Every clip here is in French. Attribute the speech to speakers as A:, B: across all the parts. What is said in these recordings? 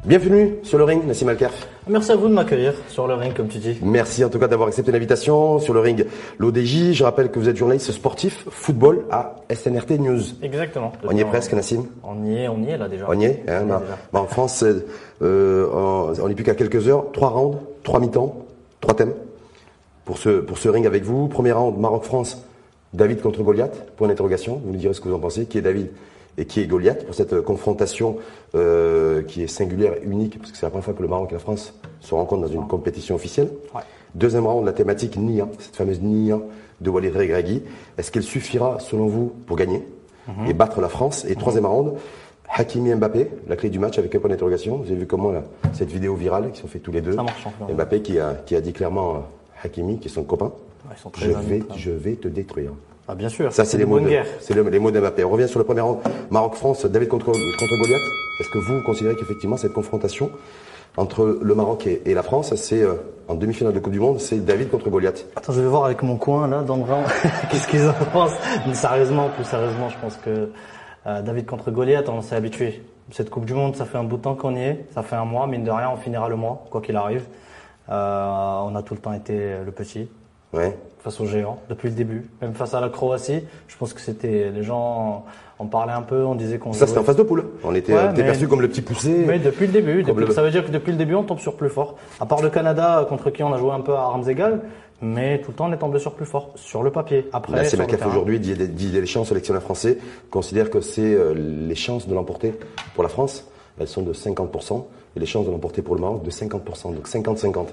A: Bienvenue sur le ring, Nassim Al-Kherf.
B: Merci à vous de m'accueillir sur le ring, comme tu dis.
A: Merci en tout cas d'avoir accepté l'invitation sur le ring. L'ODJ, je rappelle que vous êtes journaliste sportif, football à SNRT News.
B: Exactement.
A: On y est presque, Nassim.
B: On y est là déjà.
A: On y est, hein, en France, on n'est plus qu'à quelques heures. 3 rounds, 3 mi-temps, 3 thèmes pour ce ring avec vous. Premier round, Maroc-France, David contre Goliath, point d'interrogation. Vous nous direz ce que vous en pensez. Qui est David et qui est Goliath pour cette confrontation qui est singulière et unique, parce que c'est la première fois que le Maroc et la France se rencontrent dans une compétition officielle. Ouais. Deuxième round, la thématique Nia, cette fameuse Nia de Walid Regragui. Est-ce qu'elle suffira, selon vous, pour gagner et battre la France? Et troisième round, Hakimi et Mbappé, la clé du match avec un point d'interrogation. Vous avez vu comment cette vidéo virale qui sont fait tous les deux.
B: Ça marche.
A: Mbappé qui a dit clairement Hakimi, qui est son copain,
B: ouais, ils sont très
A: je vais te détruire.
B: Ah, bien sûr.
A: Ça, c'est les mots d'Mbappé. On revient sur le premier round. Maroc-France, David contre Goliath. Est-ce que vous considérez qu'effectivement, cette confrontation entre le Maroc et la France, c'est en demi-finale de Coupe du Monde, c'est David contre Goliath?
B: Attends, je vais voir avec mon coin, là, dans le round, qu'est-ce qu'ils en pensent. Mais plus sérieusement, je pense que David contre Goliath, on s'est habitué. Cette Coupe du Monde, ça fait un bout de temps qu'on y est. Ça fait un mois, mine de rien, on finira le mois, quoi qu'il arrive. On a tout le temps été le petit.
A: Ouais.
B: Face aux géants, depuis le début. Même face à la Croatie, je pense que c'était, les gens, on parlait un peu, on disait qu'on...
A: Ça, c'était en phase de poule. On était perçu comme le petit poussé.
B: Mais depuis le début, ça veut dire que depuis le début, on tombe sur plus fort. À part le Canada, contre qui on a joué un peu à armes égales, mais tout le temps, on est tombé sur plus fort, sur le papier. Après,
A: c'est Al-Kherf aujourd'hui, Didier Deschamps, sélectionneur français, considère que c'est les chances de l'emporter pour la France, elles sont de 50%, et les chances de l'emporter pour le Maroc de 50%, donc 50-50.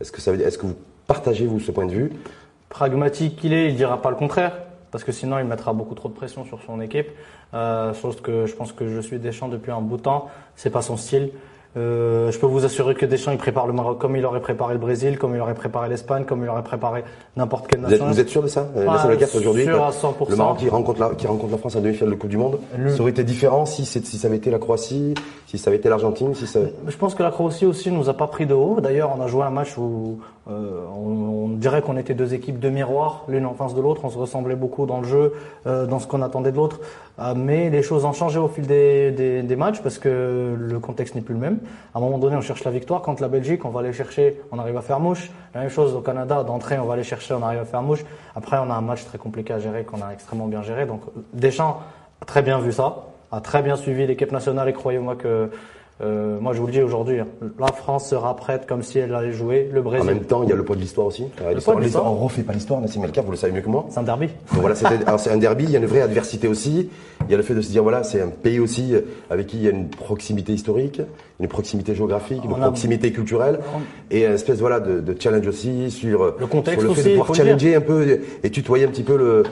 A: Est-ce que vous partagez, vous, ce point de vue?
B: Pragmatique qu'il est, il dira pas le contraire, parce que sinon il mettra beaucoup trop de pression sur son équipe. Chose que je pense que je suis Deschamps depuis un bout de temps, c'est pas son style. Je peux vous assurer que Deschamps il prépare le Maroc comme il aurait préparé le Brésil, comme il aurait préparé l'Espagne, comme il aurait préparé n'importe quelle nation.
A: Vous êtes sûr de ça? Aujourd'hui,
B: sûr à 100%.
A: Le Maroc qui rencontre la France en demi-finale de Coupe du Monde, ça aurait été différent si ça avait été la Croatie, si ça avait été l'Argentine,
B: Je pense que la Croatie aussi nous a pas pris de haut. D'ailleurs, on a joué un match où on dirait qu'on était deux équipes de miroirs, l'une en face de l'autre. On se ressemblait beaucoup dans le jeu, dans ce qu'on attendait de l'autre. Mais les choses ont changé au fil des matchs parce que le contexte n'est plus le même. À un moment donné, on cherche la victoire. Contre la Belgique, on va aller chercher, on arrive à faire mouche. La même chose au Canada, d'entrée, on va aller chercher, on arrive à faire mouche. Après, on a un match très compliqué à gérer, qu'on a extrêmement bien géré. Donc, Deschamps a très bien vu ça, a très bien suivi l'équipe nationale et croyez-moi que moi, je vous le dis aujourd'hui, la France sera prête comme si elle allait jouer le Brésil.
A: En même temps, il y a le poids de l'histoire aussi. On refait pas l'histoire, Nassim Al-Kherf, vous le savez mieux que moi.
B: C'est un derby.
A: Donc voilà, c'est un derby, il y a une vraie adversité aussi. Il y a le fait de se dire, voilà, c'est un pays aussi avec qui il y a une proximité historique, une proximité géographique, une proximité culturelle et une espèce de challenge aussi sur
B: le contexte
A: sur le fait
B: aussi,
A: de pouvoir challenger un peu et tutoyer un petit peu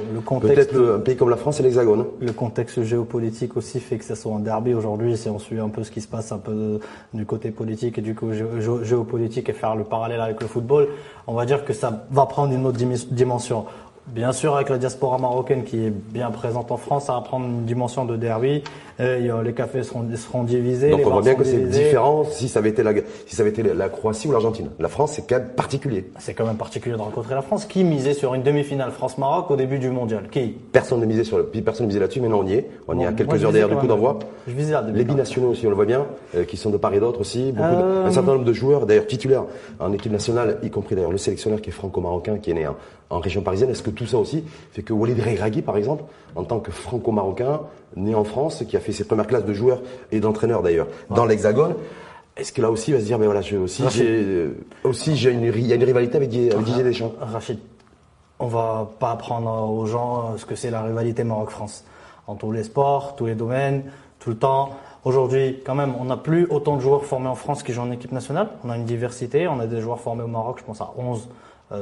A: peut-être un pays comme la France et l'Hexagone.
B: Le contexte géopolitique aussi fait que ça soit un derby aujourd'hui. Si on suit un peu ce qui se passe un peu du côté politique et du côté géopolitique et faire le parallèle avec le football, on va dire que ça va prendre une autre dimension. Bien sûr, avec la diaspora marocaine qui est bien présente en France, ça va prendre une dimension de derby. Les cafés seront divisés.
A: Donc on voit bien que c'est différent si ça avait été la Croatie ou l'Argentine. La France, c'est quand même particulier.
B: C'est quand même particulier de rencontrer la France. Qui misait sur une demi-finale France-Maroc au début du mondial? Qui?
A: Personne ne misait là-dessus, mais non, on y est. On y est à quelques heures derrière du coup d'envoi. Les binationaux aussi, on le voit bien, qui sont de part et d'autre aussi. Un certain nombre de joueurs, d'ailleurs titulaires en équipe nationale, y compris d'ailleurs le sélectionneur qui est franco-marocain, qui est né en région parisienne. Est-ce que tout ça aussi fait que Walid Regragui, par exemple, en tant que franco-marocain, né en France, qui a fait ses premières classes de joueur et d'entraîneur d'ailleurs dans l'Hexagone, est-ce que là aussi il va se dire, mais voilà, il y a une rivalité avec Didier Deschamps?
B: Rachid, on va pas apprendre aux gens ce que c'est la rivalité Maroc-France. En tous les sports, tous les domaines, tout le temps. Aujourd'hui, quand même, on n'a plus autant de joueurs formés en France qui jouent en équipe nationale. On a une diversité, on a des joueurs formés au Maroc, je pense à 11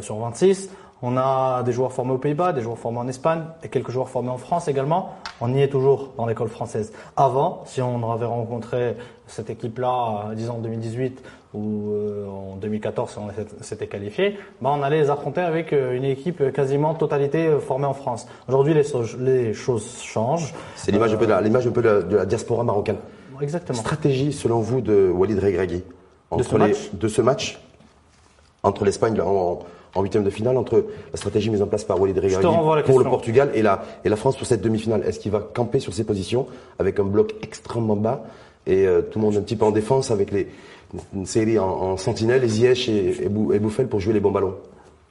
B: sur 26. On a des joueurs formés aux Pays-Bas, des joueurs formés en Espagne et quelques joueurs formés en France également. On y est toujours dans l'école française. Avant, si on avait rencontré cette équipe-là, disons en 2018 ou en 2014, si on s'était qualifié, on allait les affronter avec une équipe quasiment totalité formée en France. Aujourd'hui, les choses changent.
A: C'est l'image un peu de la diaspora marocaine.
B: Exactement.
A: Stratégie, selon vous, de Walid Regragui de ce match entre l'Espagne en huitième de finale, entre la stratégie mise en place par Walid Regragui pour le Portugal et la France pour cette demi-finale. Est-ce qu'il va camper sur ses positions avec un bloc extrêmement bas et tout le monde un petit peu en défense avec une série en sentinelle, les Ziyech et Bouffel pour jouer les bons ballons?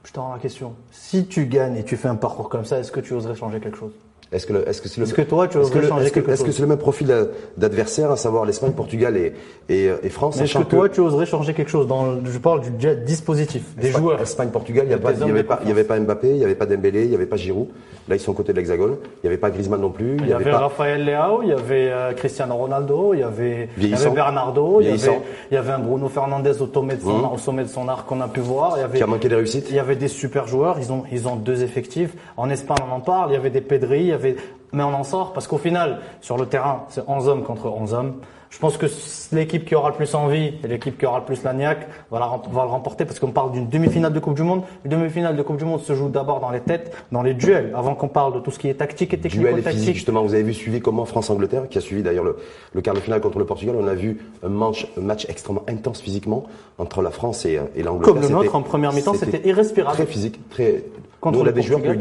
B: Je te rends la question. Si tu gagnes et tu fais un parcours comme ça, est-ce que tu oserais changer quelque chose?
A: Est-ce que
B: toi, tu oserais changer quelque chose?
A: Est-ce que c'est le même profil d'adversaire, à savoir l'Espagne, Portugal et France?
B: Mais est-ce que toi, tu oserais changer quelque chose je parle du dispositif, des joueurs.
A: Espagne, Portugal, il n'y avait pas Mbappé, il n'y avait pas Dembélé, il n'y avait pas Giroud. Là, ils sont côté de l'Hexagone. Il n'y avait pas Griezmann non plus.
B: Il y avait Raphaël Leao, il y avait Cristiano Ronaldo, il y avait Bernardo, il y avait un Bruno Fernandes au sommet de son art qu'on a pu voir.
A: Qui a manqué de réussite.
B: Il y avait des super joueurs. Ils ont 2 effectifs. En Espagne, on en parle. Il y avait des Pedri, mais on en sort parce qu'au final, sur le terrain, c'est 11 hommes contre 11 hommes. Je pense que l'équipe qui aura le plus envie et l'équipe qui aura le plus la niaque va le remporter parce qu'on parle d'une demi-finale de Coupe du Monde. Une demi-finale de Coupe du Monde se joue d'abord dans les têtes, dans les duels, avant qu'on parle de tout ce qui est tactique et technico-tactique.
A: Duel et physique, justement. Vous avez suivi comment France-Angleterre, qui a suivi d'ailleurs le quart de finale contre le Portugal. On a vu un match extrêmement intense physiquement entre la France et l'Angleterre.
B: Comme le nôtre en première mi-temps, c'était irrespirable.
A: Très physique, Nous, on a des joueurs qui ont eu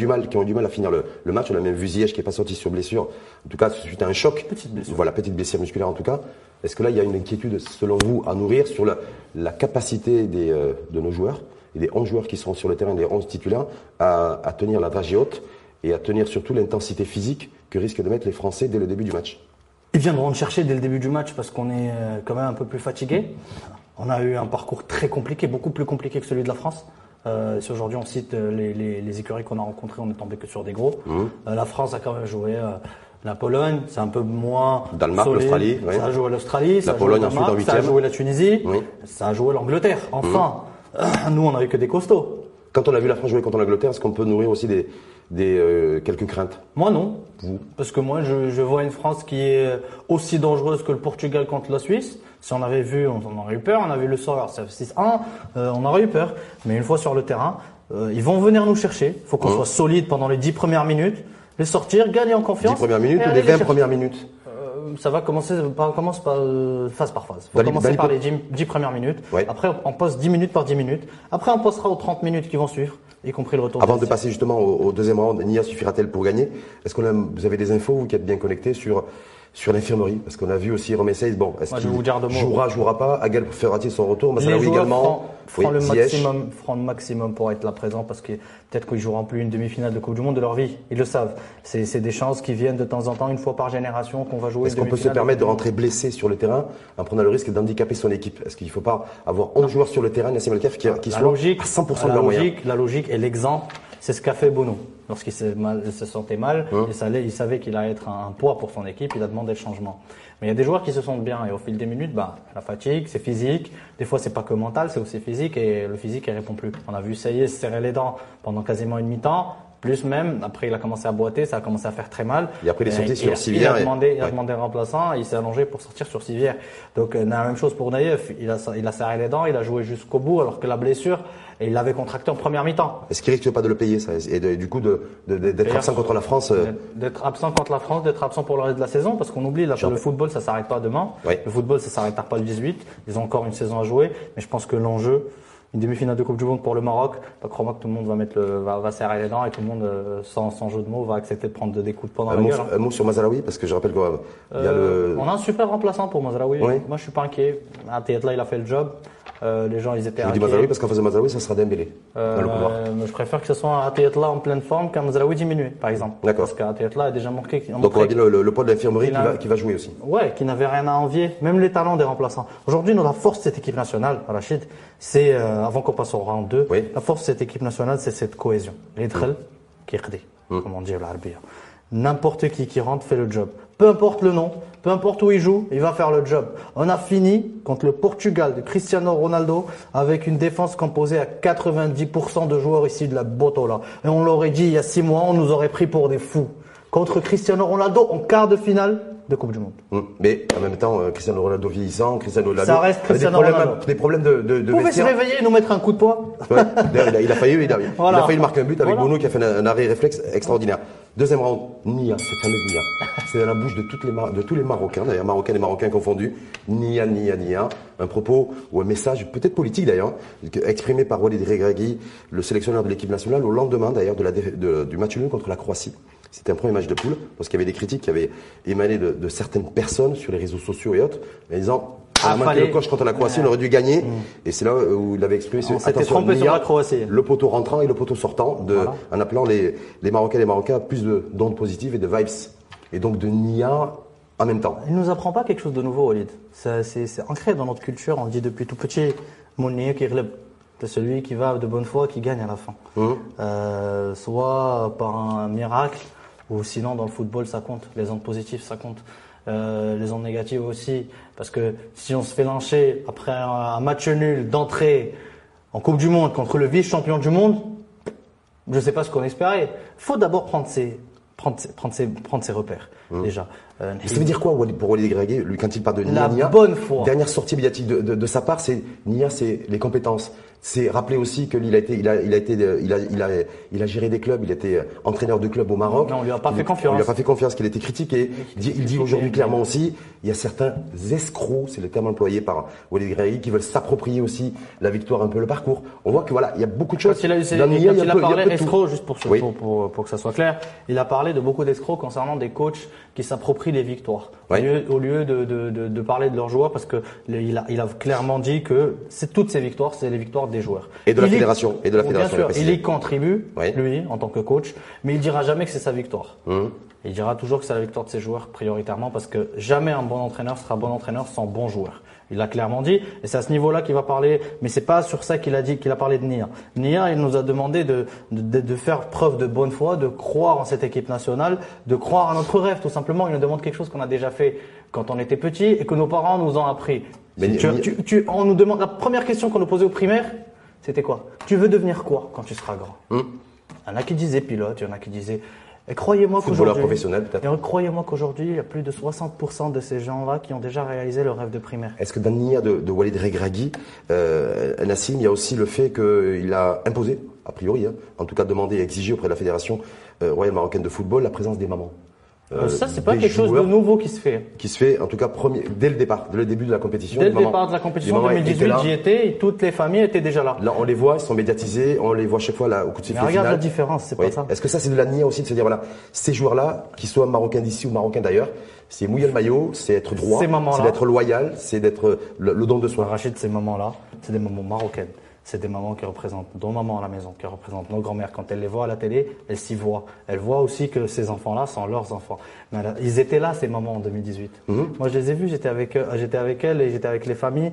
A: du mal à finir le match. On a même vu Ziyech qui est pas sorti sur blessure. En tout cas, suite à un choc.
B: Petite blessure.
A: Voilà, petite blessure musculaire en tout cas. Est-ce que là, il y a une inquiétude, selon vous, à nourrir sur la capacité de nos joueurs et des 11 joueurs qui seront sur le terrain, des 11 titulaires, à tenir la dragée haute et à tenir surtout l'intensité physique que risquent de mettre les Français dès le début du match?
B: Ils viendront le chercher dès le début du match parce qu'on est quand même un peu plus fatigué. On a eu un parcours très compliqué, beaucoup plus compliqué que celui de la France. Si aujourd'hui on cite les écuries qu'on a rencontrées, on n'est tombé que sur des gros. La France a quand même joué la Pologne, c'est un peu moins
A: Danemark,
B: solide.
A: l'Australie.
B: Ça a joué l'Australie, ça a joué
A: Pologne,
B: le Danemark, ça a joué la Tunisie, ça a joué l'Angleterre. Enfin, nous on a eu que des costauds.
A: Quand on a vu la France jouer contre l'Angleterre, est-ce qu'on peut nourrir aussi quelques craintes?
B: Moi non, parce que moi je vois une France qui est aussi dangereuse que le Portugal contre la Suisse. Si on avait vu, on aurait eu peur. On a vu le sort, c'est 6-1, on aurait eu peur. Mais une fois sur le terrain, ils vont venir nous chercher. Il faut qu'on soit solide pendant les 10 premières minutes, les sortir, gagner en confiance.
A: 10 premières minutes ou les 20 premières minutes?
B: Ça va commence phase par phase. Il faut commencer par les 10 premières minutes. Après, on passe 10 minutes par 10 minutes. Après, on passera aux 30 minutes qui vont suivre, y compris le retour.
A: Avant de passer justement au deuxième round, Nia suffira-t-elle pour gagner? Est-ce que vous avez des infos, vous qui êtes bien connectés, sur l'infirmerie? Parce qu'on a vu aussi Romain Seyss, est-ce qu'il jouera pas? Aguel fera-t-il son retour?
B: Mazraoui également. Feront le maximum pour être là présent parce que peut-être qu'ils joueront plus une demi-finale de Coupe du Monde de leur vie. Ils le savent. C'est des chances qui viennent de temps en temps, une fois par génération, qu'on va jouer.
A: Est-ce qu'on peut se permettre de rentrer blessé sur le terrain en prenant le risque d'handicaper son équipe? Est-ce qu'il ne faut pas avoir 11 joueurs sur le terrain, Nassim Al-Khelaifi, qui soient à 100% de leur moyen?
B: La logique et l'exemple, c'est ce qu'a fait Bono. Lorsqu'il se sentait mal, il savait qu'il allait être un poids pour son équipe, il a demandé le changement. Mais il y a des joueurs qui se sentent bien et au fil des minutes, la fatigue, c'est physique. Des fois, c'est pas que mental, c'est aussi physique et le physique, il répond plus. On a vu Seyss se serrer les dents pendant quasiment une mi-temps. Plus même, après il a commencé à boiter, ça a commencé à faire très mal.
A: Et après il est sorti sur Sivière.
B: Il a demandé un remplaçant, il s'est allongé pour sortir sur Sivière. Donc la même chose pour Naïef, il a serré les dents, il a joué jusqu'au bout alors que la blessure, il l'avait contracté en première mi-temps.
A: Est-ce qu'il risque pas de le payer ça et du coup d'être absent contre la France?
B: D'être absent contre la France, d'être absent pour le reste de la saison parce qu'on oublie, le football ça s'arrête pas demain. Le football ça s'arrêtera pas le 18, ils ont encore une saison à jouer, mais je pense que l'enjeu, une demi-finale de Coupe du Monde pour le Maroc, crois-moi que tout le monde va serrer les dents et tout le monde, sans jeu de mots, va accepter de prendre des coups de poing dans la gueule.
A: Un mot sur Mazraoui, parce que je rappelle qu'on
B: on a un super remplaçant pour Mazraoui. Moi, je suis pas inquiet. Là, il a fait le job. Les gens, ils étaient inquiets.
A: Je dis Mazraoui parce qu'en face de Mazraoui, ça sera Dembélé.
B: Je préfère que ce soit Atiyatla en pleine forme qu'un Mazraoui diminué, par exemple.
A: D'accord.
B: Parce qu'Atiyatla a déjà marqué.
A: Donc on va dire le poids de l'infirmerie qui va jouer aussi.
B: Ouais, qui n'avait rien à envier. Même les talents des remplaçants. Aujourd'hui, la force de cette équipe nationale, Rachid, c'est, avant qu'on passe au round 2, la force de cette équipe nationale, c'est cette cohésion. Les dril, qui comme on dit à l'Arabie. N'importe qui rentre fait le job. peu importe le nom, peu importe où il joue, il va faire le job. On a fini contre le Portugal de Cristiano Ronaldo avec une défense composée à 90% de joueurs ici de la Botola. Et on l'aurait dit il y a 6 mois, on nous aurait pris pour des fous. Contre Cristiano Ronaldo en quart de finale de Coupe du Monde.
A: Mais en même temps, Cristiano Ronaldo vieillissant, Cristiano Ronaldo
B: Ça reste Cristiano Ronaldo.
A: Des problèmes de
B: Vous pouvez se
A: vestiaire.
B: réveiller et nous mettre un coup de poing.
A: Ouais. D'ailleurs, il a failli,
B: Voilà.
A: il a failli marquer un but avec
B: Voilà.
A: Bono qui a fait un arrêt réflexe extraordinaire. Deuxième round, Nia, cette fameuse Nia. C'est dans la bouche de tous les Marocains, d'ailleurs Marocains et Marocains confondus. Nia. Un propos ou un message, peut-être politique d'ailleurs, exprimé par Walid Regragui, le sélectionneur de l'équipe nationale, au lendemain d'ailleurs du match nul contre la Croatie. C'était un premier match de poule, parce qu'il y avait des critiques qui avaient émané de certaines personnes sur les réseaux sociaux et autres, en disant on a manqué le coche contre la Croatie, on aurait dû gagner. Et c'est là où il avait exprimé
B: On s'était trompé sur la Croatie.
A: Le poteau rentrant et le poteau sortant, en appelant les Marocains et les Marocains à plus d'ondes positives et de vibes. Et donc de Nia en même temps.
B: Il ne nous apprend pas quelque chose de nouveau, Walid. C'est ancré dans notre culture, on dit depuis tout petit, Mounier qui relève. C'est celui qui va de bonne foi, qui gagne à la fin. Soit par un miracle, ou sinon dans le football ça compte. Les ondes positives ça compte. Les ondes négatives aussi. Parce que si on se fait lyncher après un match nul d'entrée en Coupe du Monde contre le vice-champion du monde, je ne sais pas ce qu'on espérait. Il faut d'abord prendre ses repères, déjà.
A: Ça veut dire quoi pour Walid Regragui, lui, quand il parle de Nia?
B: La bonne foi.
A: Dernière sortie médiatique de sa part, c'est Nia, c'est les compétences. C'est rappeler aussi qu'il a géré des clubs, il était entraîneur de club au Maroc.
B: Non, on lui a pas fait confiance.
A: On lui a pas fait confiance, qu'il a été critiqué. Il dit aujourd'hui clairement aussi, il y a certains escrocs, c'est le terme employé par Walid Regragui, qui veulent s'approprier aussi la victoire, un peu le parcours. On voit que voilà, il y a beaucoup de choses.
B: Quand il a parlé escrocs, juste pour que ça soit clair, il a parlé de beaucoup d'escrocs concernant des coachs qui s'approprient les victoires. Au lieu de parler de leurs joueurs, parce que il a clairement dit que toutes ces victoires, c'est les victoires des joueurs.
A: Et de la fédération.
B: Bien sûr, il y contribue, lui, en tant que coach, mais il dira jamais que c'est sa victoire. Il dira toujours que c'est la victoire de ses joueurs prioritairement, parce que jamais un bon entraîneur sera bon entraîneur sans bons joueurs. Il l'a clairement dit, et c'est à ce niveau-là qu'il va parler, mais c'est pas sur ça qu'il a parlé de Nia. Nia, il nous a demandé de faire preuve de bonne foi, de croire en cette équipe nationale, de croire à notre rêve, tout simplement. Il nous demande quelque chose qu'on a déjà fait quand on était petit et que nos parents nous ont appris. On nous demande, la première question qu'on nous posait au primaire, c'était quoi? Tu veux devenir quoi quand tu seras grand? Il y en a qui disaient pilote, il y en a qui disaient... Et croyez-moi qu'aujourd'hui, il y a plus de 60% de ces gens-là qui ont déjà réalisé le rêve de primaire.
A: Est-ce que dans le Nia de Walid Regragui, Nassim, il y a aussi le fait qu'il a imposé, a priori, en tout cas demandé et exigé auprès de la Fédération royale marocaine de football, la présence des mamans?
B: Ça, c'est pas quelque chose de nouveau qui se fait.
A: Qui se fait, en tout cas, dès le début de la compétition.
B: Dès le départ de la compétition 2018, j'y étais, et toutes les familles étaient déjà là.
A: Là, on les voit, ils sont médiatisés, on les voit chaque fois là, au coup de sifflet final.
B: Regarde la différence, c'est pas ça.
A: Est-ce que ça, c'est de la Nia aussi, de se dire, voilà, ces joueurs-là, qu'ils soient marocains d'ici ou marocains d'ailleurs, c'est mouiller le maillot, c'est être droit, c'est d'être loyal, c'est d'être le don de soi.
B: Rachid, ces moments-là, c'est des moments marocains. C'est des mamans qui représentent nos mamans à la maison, qui représentent nos grands-mères. Quand elles les voient à la télé, elles s'y voient. Elles voient aussi que ces enfants-là sont leurs enfants. Mais ils étaient là, ces mamans, en 2018. Moi, je les ai vus, j'étais avec elles et j'étais avec les familles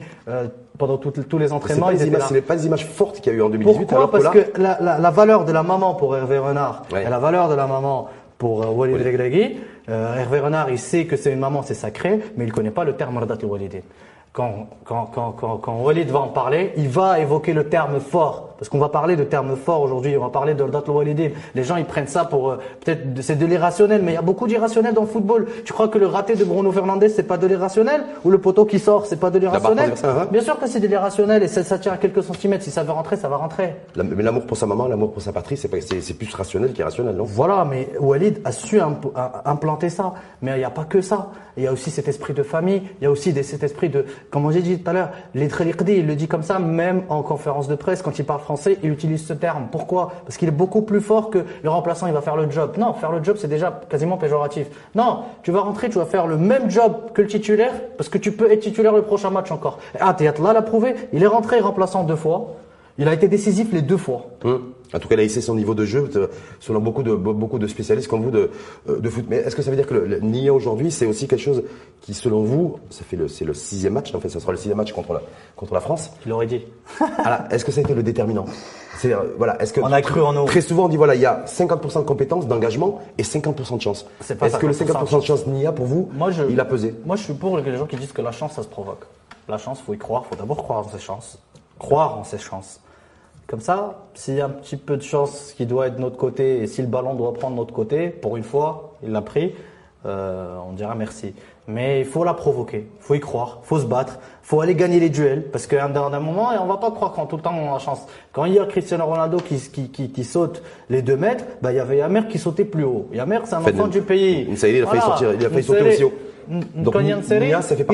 B: pendant tous les entraînements.
A: C'est pas des images fortes qu'il y a eu en 2018.
B: Pourquoi? Parce que la valeur de la maman pour Hervé Renard et la valeur de la maman pour Walid Regragui, Hervé Renard, il sait que c'est une maman, c'est sacré, mais il connaît pas le terme Radat al-Walidin. Quand Walid va en parler, il va évoquer le terme fort. Parce qu'on va parler de termes forts aujourd'hui, on va parler de Radat al-Walidin. Les gens, ils prennent ça pour, peut-être, c'est de l'irrationnel, mais il y a beaucoup d'irrationnel dans le football. Tu crois que le raté de Bruno Fernandes, c'est pas de l'irrationnel? Ou le poteau qui sort, c'est pas de l'irrationnel? Bien sûr que c'est de l'irrationnel, et ça tient à quelques centimètres. Si ça veut rentrer, ça va rentrer.
A: Mais l'amour pour sa maman, l'amour pour sa patrie, c'est plus rationnel qu'irrationnel, non?
B: Voilà, mais Walid a su implanter ça. Mais il n'y a pas que ça. Il y a aussi cet esprit de famille, il y a aussi cet esprit de, comme j'ai dit tout à l'heure, il le dit comme ça, même en conférence de presse, quand il parle français, il utilise ce terme. Pourquoi? Parce qu'il est beaucoup plus fort que le remplaçant, il va faire le job. Non, faire le job, c'est déjà quasiment péjoratif. Non, tu vas rentrer, tu vas faire le même job que le titulaire, parce que tu peux être titulaire le prochain match encore. Ah, Théâtre là l'a prouvé, il est rentré remplaçant 2 fois, il a été décisif les 2 fois.
A: En tout cas, il a hissé son niveau de jeu, selon beaucoup de spécialistes comme vous de foot. Mais est-ce que ça veut dire que le Nia aujourd'hui, c'est aussi quelque chose qui, selon vous, c'est le 6e match, en fait, ça sera le 6e match contre la France.
B: Tu l'aurais dit.
A: Alors, est-ce que ça a été le déterminant? Voilà, est-ce que
B: on a cru en nous.
A: Très souvent, on dit voilà, il y a 50% de compétences, d'engagement et 50% de chance. Est-ce que le 50% de chance Nia pour vous, il a pesé?
B: Moi, je suis pour les gens qui disent que la chance, ça se provoque. La chance, faut y croire. Faut d'abord croire en ses chances. Croire en ses chances. Comme ça, s'il y a un petit peu de chance qui doit être de notre côté et si le ballon doit prendre de notre côté, pour une fois, il l'a pris, on dira merci. Mais il faut la provoquer, il faut y croire, il faut se battre, il faut aller gagner les duels parce qu'à un moment, on va pas croire qu'en tout le temps on a la chance. Quand il y a Cristiano Ronaldo qui saute les 2 mètres, il y avait Yamer qui sautait plus haut. Yamer, c'est un enfant du pays.
A: Ça y est, il a failli sauter aussi haut.
B: Donc, il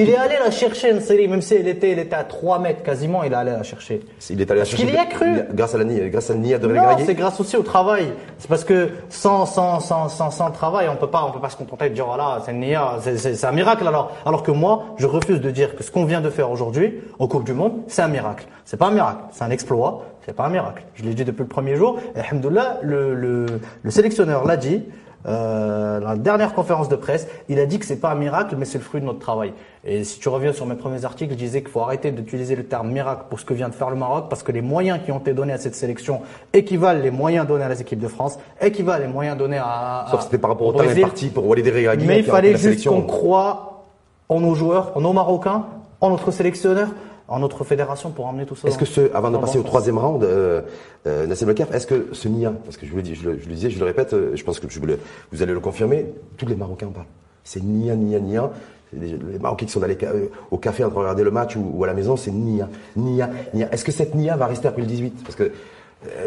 B: est allé la chercher, Nseri, même si elle était à 3 mètres quasiment, il est allé la chercher.
A: Il est allé la chercher.
B: Parce qu'il y a cru.
A: Grâce à la Nia de
B: Non, c'est grâce aussi au travail. C'est parce que sans travail, on peut pas se contenter de dire voilà, c'est Nia, c'est un miracle alors que moi, je refuse de dire que ce qu'on vient de faire aujourd'hui, en Coupe du Monde, c'est un miracle. C'est pas un miracle, c'est un exploit, c'est pas un miracle. Je l'ai dit depuis le premier jour, et alhamdoulilah, le sélectionneur l'a dit. La dernière conférence de presse, il a dit que c'est pas un miracle, mais c'est le fruit de notre travail. Et si tu reviens sur mes premiers articles, je disais qu'il faut arrêter d'utiliser le terme miracle pour ce que vient de faire le Maroc, parce que les moyens qui ont été donnés à cette sélection équivalent les moyens donnés à l'équipe de France, équivalent les moyens donnés
A: Sauf que c'était par rapport au temps imparti pour Walid Regragui.
B: Mais il fallait juste qu'on croit en nos joueurs, en nos Marocains, en notre sélectionneur, en notre fédération pour emmener tout ça.
A: Est-ce que avant de passer au 3e round, Nassim Belkacem, est-ce que ce Nia, parce que je le disais, je le répète, je pense que vous allez le confirmer, tous les Marocains en parlent. C'est Nia. Les Marocains qui sont allés au café en train de regarder le match ou à la maison, c'est Nia. Est-ce que cette Nia va rester après le 18? Parce que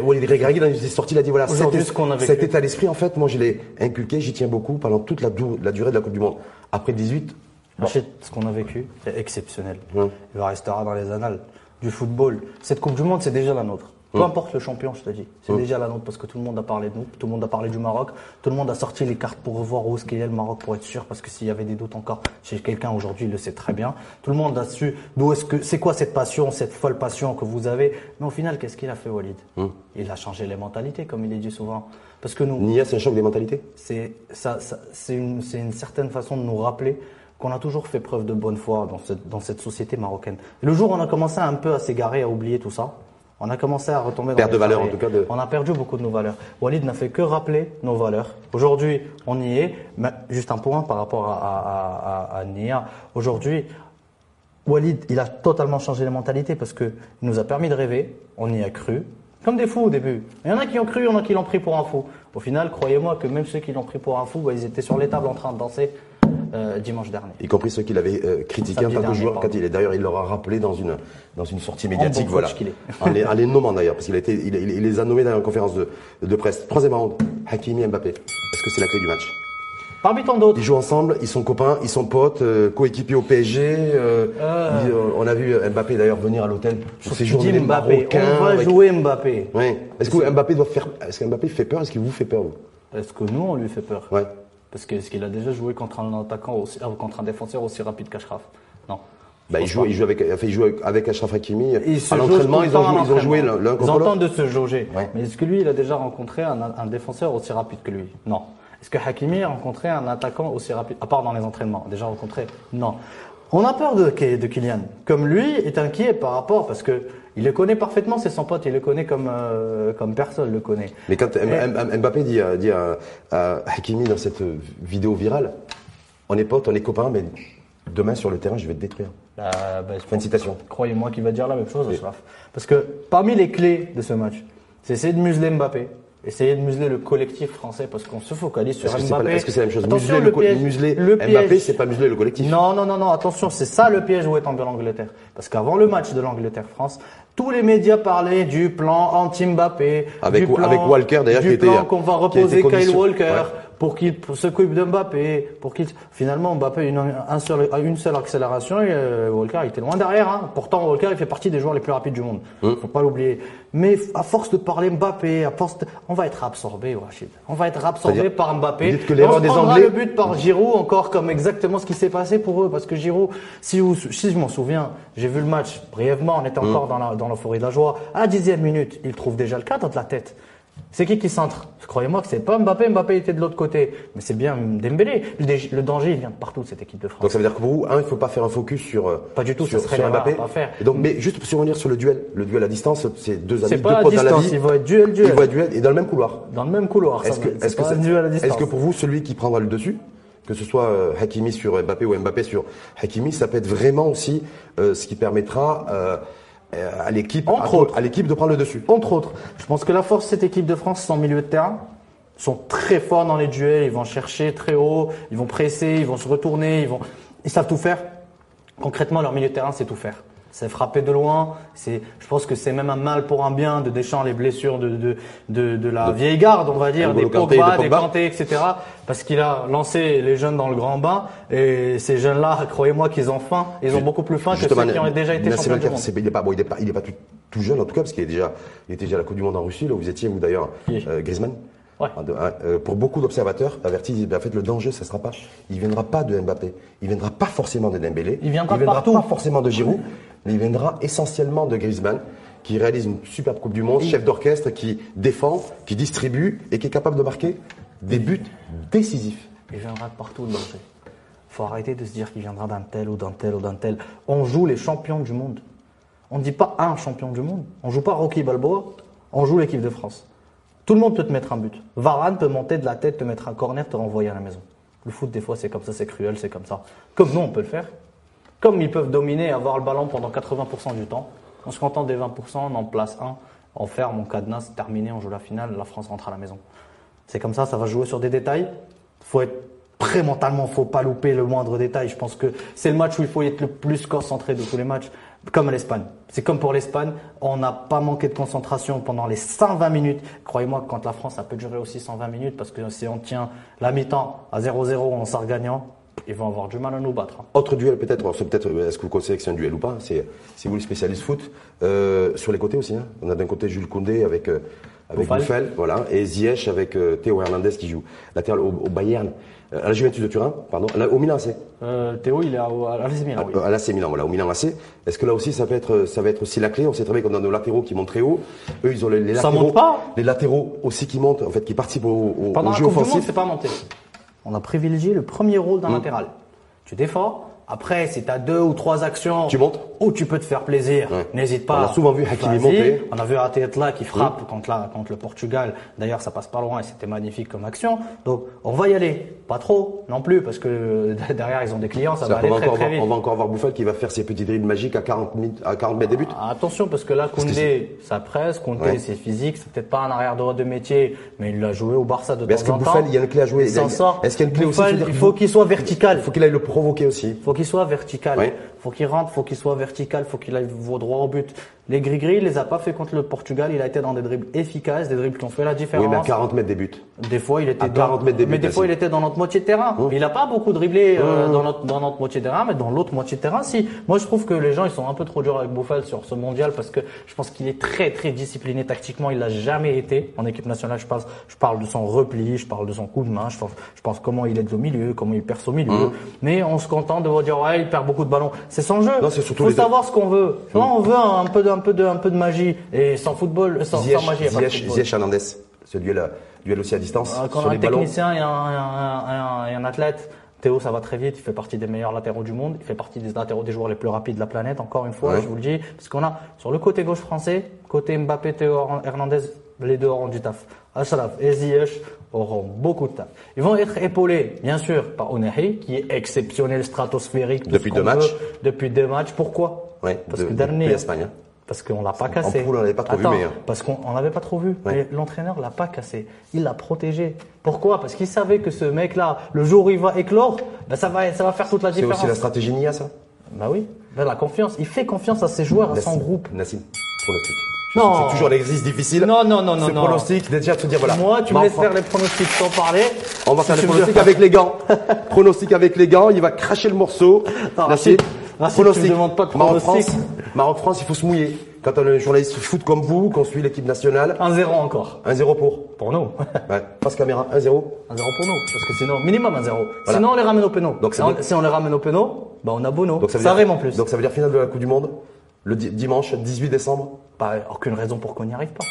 A: Walid Regragui, dans ses sorties, il a dit voilà, cet état d'esprit, en fait, moi je l'ai inculqué, j'y tiens beaucoup pendant toute la durée de la Coupe du Monde. Après le 18,
B: Rachid, ce qu'on a vécu, c'est exceptionnel. Il restera dans les annales du football. Cette Coupe du Monde, c'est déjà la nôtre. Peu importe le champion, je te dis. C'est déjà la nôtre parce que tout le monde a parlé de nous, tout le monde a parlé du Maroc, tout le monde a sorti les cartes pour revoir où est-ce qu'il y a le Maroc pour être sûr parce que s'il y avait des doutes encore chez quelqu'un aujourd'hui, il le sait très bien. Tout le monde a su c'est quoi cette passion, cette folle passion que vous avez. Mais au final, qu'est-ce qu'il a fait, Walid? Il a changé les mentalités, comme il est dit souvent. Parce que nous.
A: Nia, c'est un choc des mentalités?
B: C'est une certaine façon de nous rappeler qu'on a toujours fait preuve de bonne foi dans cette société marocaine. Et le jour où on a commencé un peu à s'égarer, à oublier tout ça, on a commencé à retomber dans
A: de valeur en tout cas.
B: On a perdu beaucoup de nos valeurs. Walid n'a fait que rappeler nos valeurs. Aujourd'hui, on y est. Mais juste un point par rapport à Nia. Aujourd'hui, Walid, il a totalement changé les mentalités parce que il nous a permis de rêver. On y a cru. Comme des fous au début. Il y en a qui ont cru, il y en a qui l'ont pris pour un fou. Au final, croyez-moi que même ceux qui l'ont pris pour un fou, ils étaient sur les tables en train de danser dimanche dernier.
A: Y compris ceux qui l'avaient critiqué en tant que joueur. D'ailleurs, il leur a rappelé dans une sortie médiatique. Voilà. En les nommant d'ailleurs, parce qu'il les a nommés dans une conférence de presse. 3e round, Hakimi et Mbappé. Est-ce que c'est la clé du match?
B: Parmi tant d'autres.
A: Ils jouent ensemble, ils sont copains, ils sont potes, coéquipiers au PSG. On a vu Mbappé d'ailleurs venir à l'hôtel pour séjourner les Marocains.
B: On va jouer Mbappé.
A: Oui. Est-ce que Mbappé fait peur? Est-ce qu'il vous fait peur?
B: Est-ce que nous on lui fait peur?
A: Ouais.
B: Parce qu'il a déjà joué contre un attaquant contre un défenseur aussi rapide qu'Achraf. Non.
A: Il joue avec Achraf Hakimi. À l'entraînement, ils ont joué l'un contre l'autre.
B: Ils entendent de se jauger. Ouais. Mais est-ce que lui, il a déjà rencontré un défenseur aussi rapide que lui? Non. Est-ce que Hakimi a rencontré un attaquant aussi rapide, à part dans les entraînements? Déjà rencontré? Non. On a peur de Kylian. Comme lui est inquiet par rapport, parce que il le connaît parfaitement, c'est son pote, il le connaît comme personne le connaît.
A: Mais quand Mbappé dit à Hakimi dans cette vidéo virale, on est potes, on est copains, mais demain sur le terrain, je vais te détruire. Fin de citation.
B: Croyez-moi qu'il va dire la même chose, Achraf. Parce que parmi les clés de ce match, c'est essayer de museler Mbappé. Essayer de museler le collectif français parce qu'on se focalise sur Mbappé.
A: Est-ce que c'est la même chose? Museler Mbappé, c'est pas museler le collectif.
B: Non, attention, c'est ça le piège où est tombé l'Angleterre. Parce qu'avant le match de l'Angleterre-France, tous les médias parlaient du plan anti-Mbappé.
A: Avec Walker d'ailleurs qui était.
B: Du plan qu'on va reposer Kyle Walker pour qu'il s'occupe de Mbappé. Finalement, Mbappé a une seule accélération et Walker était loin derrière. Hein. Pourtant, Walker, il fait partie des joueurs les plus rapides du monde. Faut pas l'oublier. Mais à force de parler Mbappé, on va être absorbé, Rachid. On va être absorbé par Mbappé.
A: Vous dites que l'erreur des Anglais.
B: Le but par Giroud, encore comme exactement ce qui s'est passé pour eux. Parce que Giroud, si je m'en souviens, j'ai vu le match brièvement, on était encore dans l'euphorie de la joie. À la 10e minute, il trouve déjà le cadre de la tête. C'est qui centre? Croyez-moi que c'est pas Mbappé. Mbappé était de l'autre côté. Mais c'est bien Dembélé. Le danger, il vient de partout, cette équipe de France.
A: Donc ça veut dire que pour vous, il faut pas faire un focus sur
B: Pas du tout,
A: sur,
B: ça serait
A: sur
B: l'erreur
A: Mbappé.
B: à pas faire.
A: Et donc, mais juste pour revenir sur le duel à distance, c'est deux amis,
B: C'est
A: deux
B: pas à
A: potes dans la
B: distance,
A: vie.
B: il va être duel.
A: Ils vont être duel et dans le même couloir.
B: Dans le même couloir.
A: Est-ce que,
B: c'est pas un duel à distance.
A: est-ce que pour vous, celui qui prendra le dessus, que ce soit Hakimi sur Mbappé ou Mbappé sur Hakimi, ça peut être vraiment aussi ce qui permettra à l'équipe de prendre le dessus.
B: Entre autres, je pense que la force de cette équipe de France, c'est son milieu de terrain. Ils sont très forts dans les duels, ils vont chercher très haut, ils vont presser, ils vont se retourner, ils savent tout faire. Concrètement, leur milieu de terrain, c'est tout faire. C'est frapper de loin. Je pense que c'est même un mal pour un bien de Deschamps, les blessures de la vieille garde, on va dire, des Pogba, des Kanté, etc. Parce qu'il a lancé les jeunes dans le grand bain. Et ces jeunes-là, croyez-moi qu'ils ont faim. Ils ont beaucoup plus faim que ceux qui ont déjà été champions du monde.
A: Il est pas tout jeune en tout cas, parce qu'il était déjà à la Coupe du Monde en Russie, là où vous étiez, vous d'ailleurs, Griezmann.
B: Ouais.
A: Pour beaucoup d'observateurs, avertis, en fait, le danger, il viendra pas de Mbappé, il viendra pas forcément de Dembélé,
B: il viendra
A: pas forcément de Giroud, mais il viendra essentiellement de Griezmann, qui réalise une superbe Coupe du Monde, chef d'orchestre, qui défend, qui distribue et qui est capable de marquer des buts décisifs.
B: Il viendra de partout, le danger. Faut arrêter de se dire qu'il viendra d'un tel ou d'un tel ou d'un tel. On joue les champions du monde. On ne dit pas un champion du monde. On joue pas Rocky Balboa, on joue l'équipe de France. Tout le monde peut te mettre un but. Varane peut monter de la tête, te mettre un corner, te renvoyer à la maison. Le foot, des fois, c'est comme ça, c'est cruel, c'est comme ça. Comme nous, on peut le faire. Comme ils peuvent dominer et avoir le ballon pendant 80% du temps. On se contente des 20%, on en place un, on ferme, on cadenas, c'est terminé, on joue la finale, la France rentre à la maison. C'est comme ça va jouer sur des détails. Faut être prêt mentalement, faut pas louper le moindre détail. Je pense que c'est le match où il faut être le plus concentré de tous les matchs. Comme à l'Espagne. C'est comme pour l'Espagne, on n'a pas manqué de concentration pendant les 120 minutes. Croyez-moi que quand la France, ça peut durer aussi 120 minutes parce que si on tient la mi-temps à 0-0, on sort gagnant, ils vont avoir du mal à nous battre.
A: Autre duel peut-être, est-ce que vous considérez que c'est un duel ou pas? C'est vous le spécialiste foot. Sur les côtés aussi, hein. On a d'un côté Jules Koundé avec Buffel, voilà, et Ziyech avec Théo Hernandez qui joue latéral au Bayern. À la Juventus de Turin, pardon, au Milan AC.
B: Théo, il est à l'AC Milan.
A: À l'AC Milan, voilà, au Milan AC. Est-ce que là aussi, ça va être aussi la clé? On sait très bien qu'on a nos latéraux qui montent très haut. Eux, ils ont les latéraux.
B: Ça monte pas?
A: Les latéraux aussi qui montent, en fait, qui participent au jeu offensif.
B: C'est pas monté. On a privilégié le premier rôle d'un latéral. Tu défends. Après, si tu as 2 ou 3 actions
A: tu montes
B: où tu peux te faire plaisir, n'hésite pas.
A: On a souvent vu Hakimi monter.
B: On a vu Arteta qui frappe contre le Portugal. D'ailleurs, ça passe pas loin et c'était magnifique comme action. Donc, on va y aller. Pas trop non plus parce que derrière, ils ont des clients, ça va aller très vite.
A: On va encore voir Buffel qui va faire ses petits drills magiques à 40 mètres des buts.
B: Attention parce que là, Koundé, ça presse. Koundé, c'est physique. C'est peut-être pas un arrière droit de métier, mais il l'a joué au Barça de temps en temps.
A: Est-ce que Buffel, il y a une clé à jouer?
B: Il s'en sort.
A: Est-ce qu'il y a une clé aussi?
B: Il faut qu'il soit vertical.
A: Il faut qu'il aille le provoquer aussi.
B: Faut qu'il soit vertical.
A: Oui.
B: Faut qu'il rentre, faut qu'il soit vertical, faut qu'il aille droit au but. Les gris-gris, il les a pas fait contre le Portugal. Il a été dans des dribbles efficaces, des dribbles qui ont fait la différence.
A: Oui, mais à 40 mètres des buts.
B: Des fois, il était
A: à 40 mètres des buts.
B: Mais des fois, il était dans notre moitié de terrain. Il a pas beaucoup dribblé dans notre moitié de terrain, mais dans l'autre moitié de terrain, si. Moi, je trouve que les gens, ils sont un peu trop durs avec Buffel sur ce mondial parce que je pense qu'il est très, très discipliné tactiquement. Il l'a jamais été en équipe nationale. Je parle de son repli, je parle de son coup de main, je pense comment il est au milieu, comment il perce au milieu. Mais on se contente de vous dire, ouais, il perd beaucoup de ballons. C'est son jeu.
A: Non, c'est surtout
B: faut savoir ce qu'on veut. On veut un peu de magie. Et sans football, sans magie, il n'y a pas de football.
A: Ziyech Hernandez, ce duel aussi à distance.
B: Quand
A: sur
B: on a
A: les
B: un
A: ballons.
B: technicien et un athlète, Théo, ça va très vite. Il fait partie des meilleurs latéraux du monde. Il fait partie des latéraux des joueurs les plus rapides de la planète. Encore une fois, je vous le dis. Parce qu'on a, sur le côté gauche français, côté Mbappé, Théo Hernandez, les deux auront du taf. Achraf et Ziyech auront beaucoup de taf. Ils vont être épaulés, bien sûr, par Ounahi, qui est exceptionnel, stratosphérique.
A: Depuis 2 matchs.
B: Depuis 2 matchs. Pourquoi?
A: Parce que dernier. L'Espagne.
B: Parce qu'on l'a pas cassé.
A: En poule, on l'avait pas trop vu, mais.
B: Parce qu'on l'avait pas trop vu. Mais l'entraîneur l'a pas cassé. Il l'a protégé. Pourquoi? Parce qu'il savait que ce mec-là, le jour où il va éclore, ça va faire toute la différence.
A: C'est aussi la stratégie Nia, ça?
B: Bah oui. La confiance. Il fait confiance à ses joueurs, à son groupe.
A: Nassim, pronostic.
B: Non.
A: C'est toujours l'exercice difficile.
B: Non.
A: Ce pronostic, déjà de se dire, voilà.
B: Moi, tu me laisses faire les pronostics sans parler.
A: On va faire les pronostics avec les gants. Pronostic avec les gants, il va cracher le morceau.
B: Nassim, pronostic. Tu me demandes pas de pronostic.
A: Maroc-France, il faut se mouiller. Quand on est un journaliste foot comme vous, qu'on suit l'équipe nationale.
B: 1-0 encore.
A: 1-0
B: pour nous.
A: Ouais. Passe caméra, 1-0.
B: 1-0 pour nous. Parce que sinon, minimum 1-0. Voilà. Sinon, on les ramène au pénal. Donc, si on les ramène au pénal, bah, on a Bono. Donc, ça rime en plus.
A: Donc, ça veut dire finale de la Coupe du Monde, le dimanche 18 décembre.
B: Aucune raison pour qu'on n'y arrive pas.